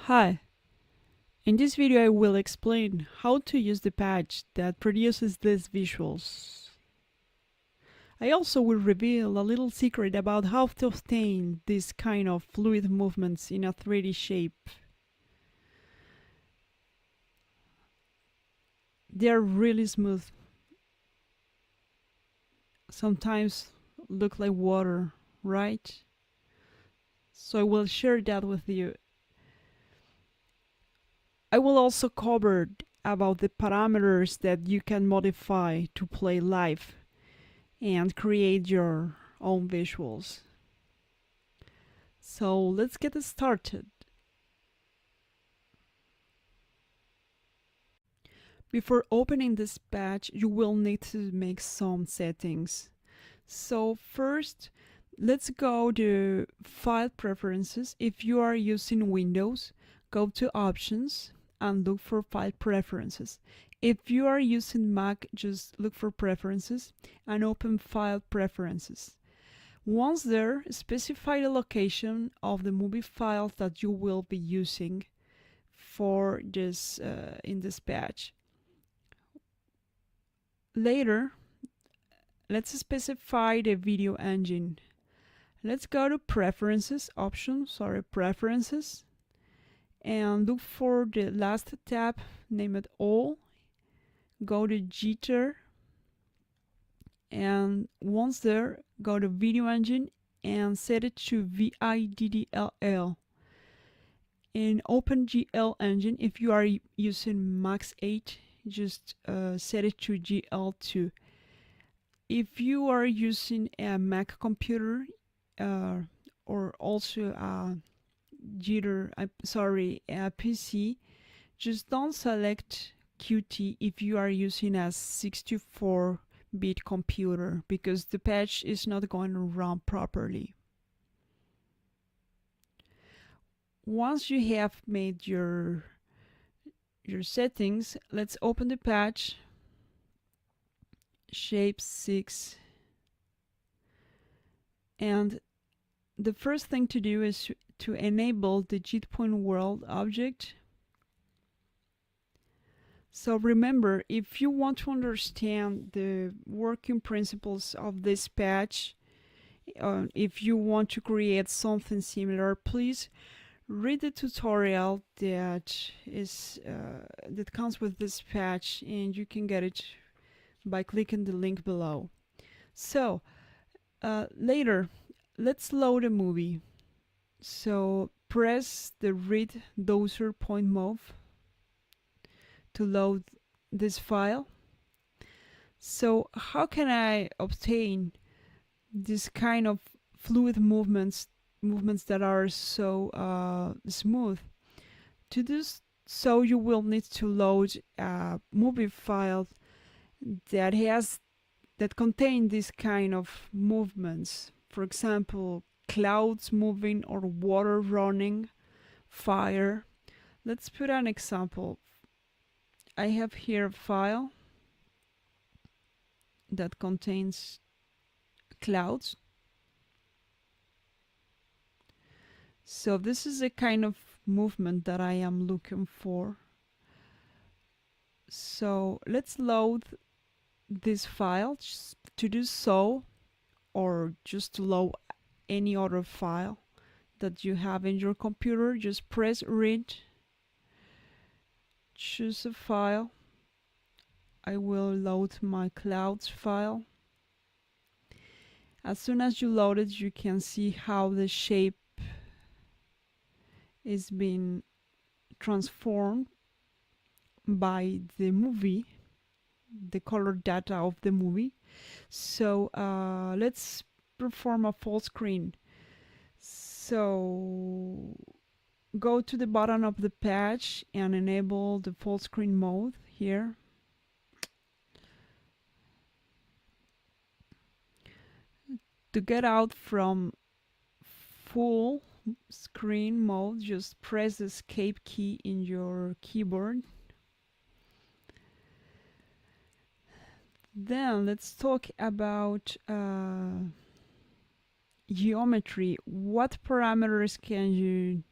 Hi, in this video I will explain how to use the patch that produces these visuals. I also will reveal a little secret about how to obtain this kind of fluid movements in a 3D shape. They are really smooth. Sometimes look like water, right? So I will share that with you. I will also cover about the parameters that you can modify to play live and create your own visuals. So let's get started. Before opening this patch, you will need to make some settings. So first, let's go to File Preferences. If you are using Windows, go to Options and look for File Preferences. If you are using Mac, just look for Preferences and open File Preferences. Once there, specify the location of the movie files that you will be using for this in this patch. Later, let's specify the video engine. Let's go to Preferences, Preferences, and look for the last tab, name it All. Go to Jitter, and once there, go to Video Engine and set it to VIDDLL. In OpenGL engine, if you are using Max 8, just set it to GL2. If you are using a Mac computer or also a a PC, just don't select Qt if you are using a 64-bit computer, because the patch is not going to run properly. Once you have made your settings, let's open the patch Shapes6, and the first thing to do is to enable the JitPoint world object. So remember, if you want to understand the working principles of this patch, if you want to create something similar, please read the tutorial that comes with this patch, and you can get it by clicking the link below. So later, let's load a movie. So press the read doser point move to load this file. So how can I obtain this kind of fluid movements that are so smooth? To do so, you will need to load a movie file that contain this kind of movements. For example, clouds moving or water running, fire. Let's put an example. I have here a file that contains clouds. So this is a kind of movement that I am looking for. So let's load this file. To do so, or just to load any other file that you have in your computer, just press read, choose a file. I will load my clouds file. As soon as you load it, you can see how the shape is being transformed by the movie, the color data of the movie. So let's perform a full screen. So go to the bottom of the patch and enable the full screen mode here. To get out from full screen mode, just press the escape key in your keyboard. Then let's talk about geometry. What parameters can you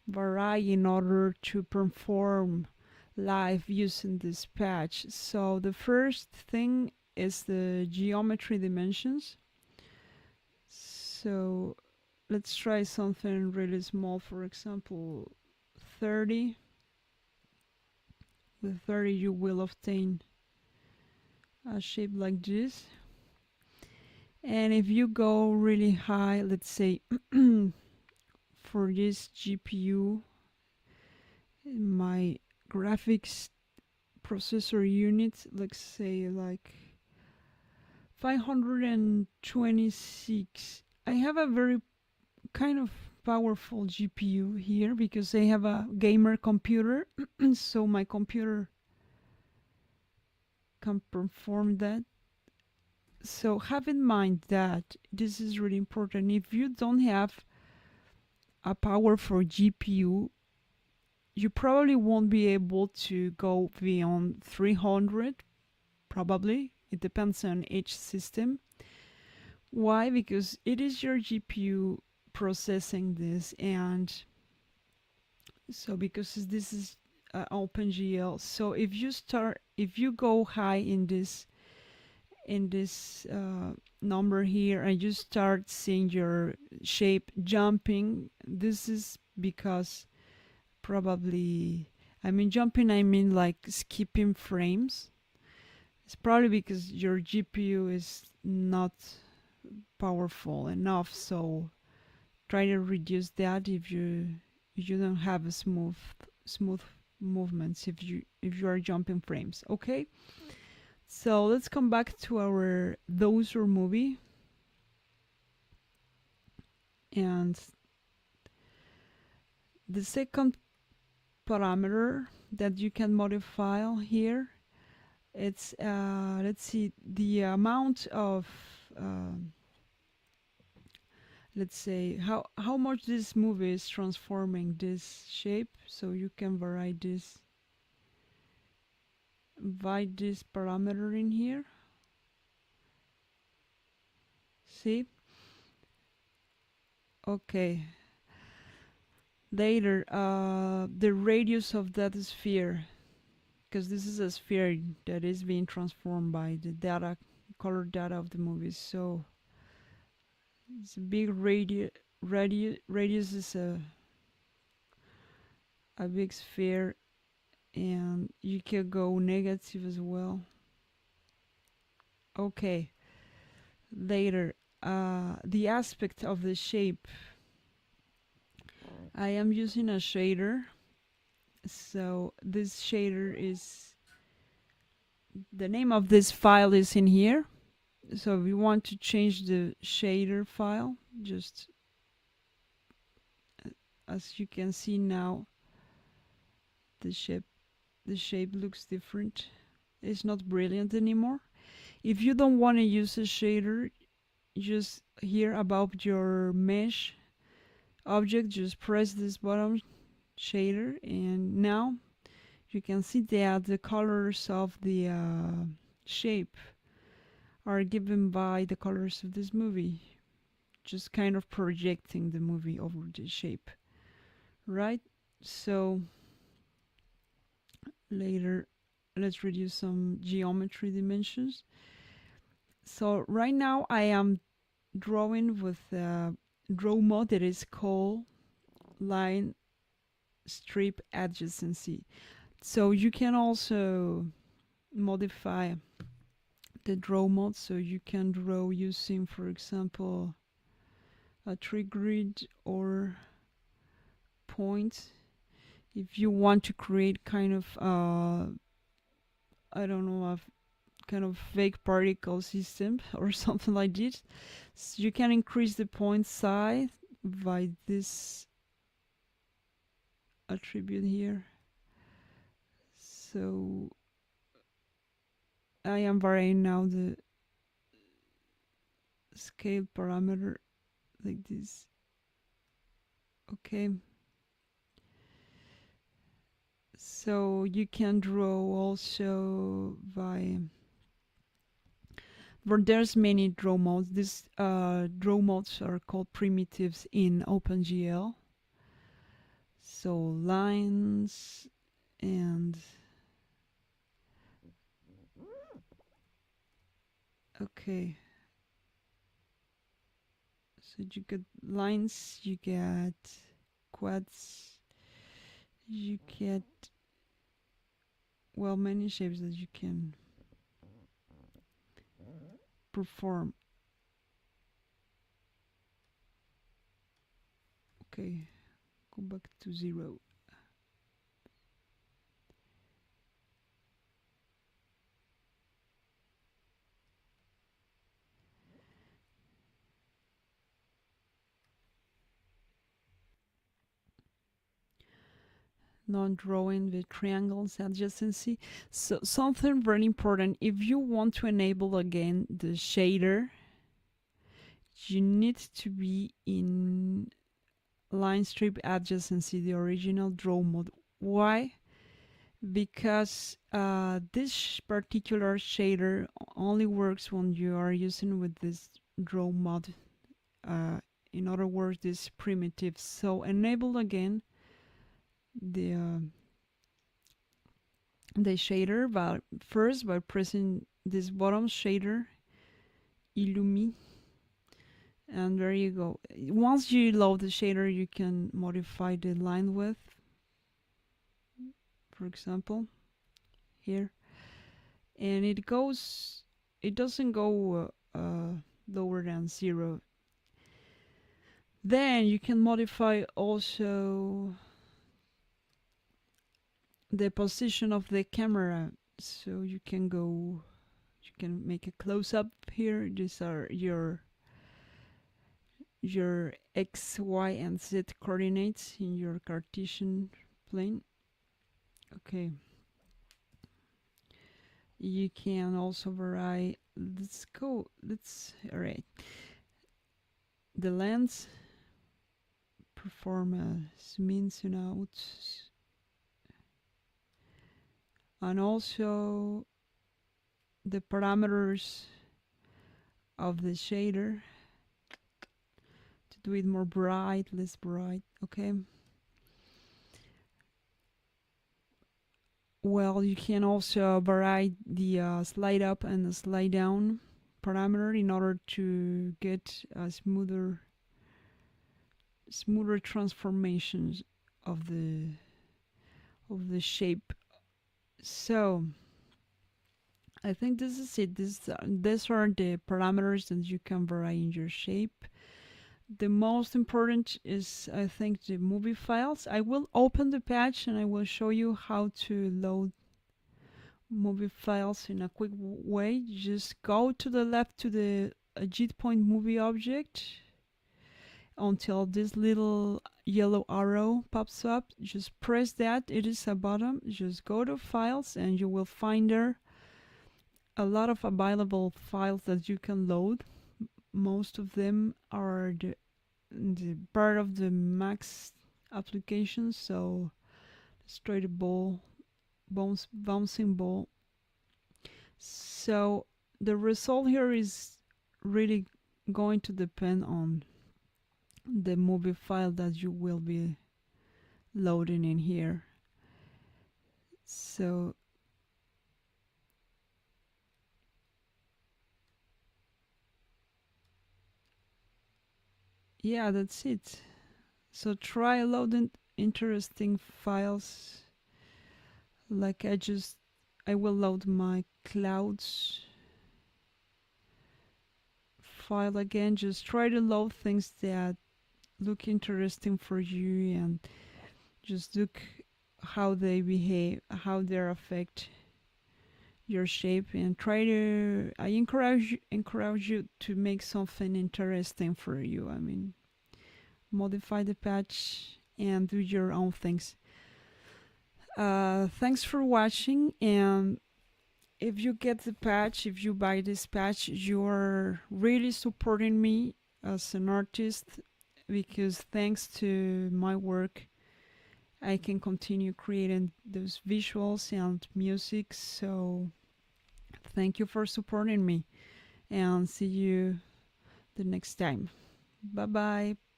vary in order to perform live using this patch. So the first thing is the geometry dimensions. So let's try something really small, for example 30. With 30 you will obtain a shape like this. And if you go really high, let's say for this GPU, my graphics processor unit, let's say like 526. I have a very kind of powerful GPU here because I have a gamer computer, so my computer can perform that. So have in mind that this is really important. If you don't have a powerful GPU, you probably won't be able to go beyond 300, probably. It depends on each system. Why? Because it is your GPU processing this, and so because this is OpenGL, so if you go high in this number here and you start seeing your shape jumping, this is because probably, I mean jumping, I mean like skipping frames. It's probably because your GPU is not powerful enough, so try to reduce that if you don't have a smooth movements if you are jumping frames. Okay, so let's come back to our Dozer movie, and the second parameter that you can modify here, it's let's see, the amount of let's say how much this movie is transforming this shape. So you can vary this parameter in here. See? Okay. Later, the radius of that sphere, because this is a sphere that is being transformed by the data, color data of the movie. So it's a big radius is a big sphere, and you can go negative as well. Okay. Later, the aspect of the shape, I am using a shader. So this shader is, the name of this file is in here. So if you want to change the shader file, just as you can see now, the shape looks different. It's not brilliant anymore. If you don't want to use a shader, just here about your mesh object, just press this bottom shader, and now you can see that the colors of the shape are given by the colors of this movie, just kind of projecting the movie over the shape, right? So later, let's reduce some geometry dimensions. So right now I am drawing with a draw mode that is called line strip adjacency. So you can also modify the draw mode, so you can draw using, for example, a tree grid or point. If you want to create kind of I don't know, a kind of fake particle system or something like this, so you can increase the point size by this attribute here. So I am varying now the scale parameter like this. Okay, so you can draw also by, but there's many draw modes. These draw modes are called primitives in OpenGL. So lines and okay. So you get lines, you get quads, you get, well, many shapes that you can perform. Okay, go back to 0. Not drawing the triangles adjacency. So something very important, if you want to enable again the shader, you need to be in line strip adjacency, the original draw mode. Why? Because this particular shader only works when you are using with this draw mode. In other words, this primitive. So enable again the shader, but first by pressing this bottom shader, illumi, and there you go. Once you load the shader, you can modify the line width, for example, here, and it doesn't go lower than 0. Then you can modify also the position of the camera, so you can make a close-up here. These are your x, y, and z coordinates in your Cartesian plane. Okay, you can also vary. All right, the lens, perform a zoom in, zoom out, and also the parameters of the shader to do it more bright, less bright. Okay, well, you can also vary the slide up and the slide down parameter in order to get a smoother transformations of the shape. So I think this is it. These are the parameters that you can vary in your shape. The most important is, I think, the movie files. I will open the patch and I will show you how to load movie files in a quick way. Just go to the left to the Jitter point movie object until this little yellow arrow pops up. Just press that. It is a button. Just go to files and you will find there a lot of available files that you can load. Most of them are the part of the Max application. So let's try the bouncing ball. So the result here is really going to depend on the movie file that you will be loading in here. So yeah, that's it. So try loading interesting files. Like I will load my clouds file again. Just try to load things that look interesting for you and just look how they behave, how they affect your shape, and I encourage you to make something interesting for you. I mean, modify the patch and do your own things. Thanks for watching, and if you get the patch, if you buy this patch, you're really supporting me as an artist, because thanks to my work I can continue creating those visuals and music. So thank you for supporting me, and see you the next time. Bye bye.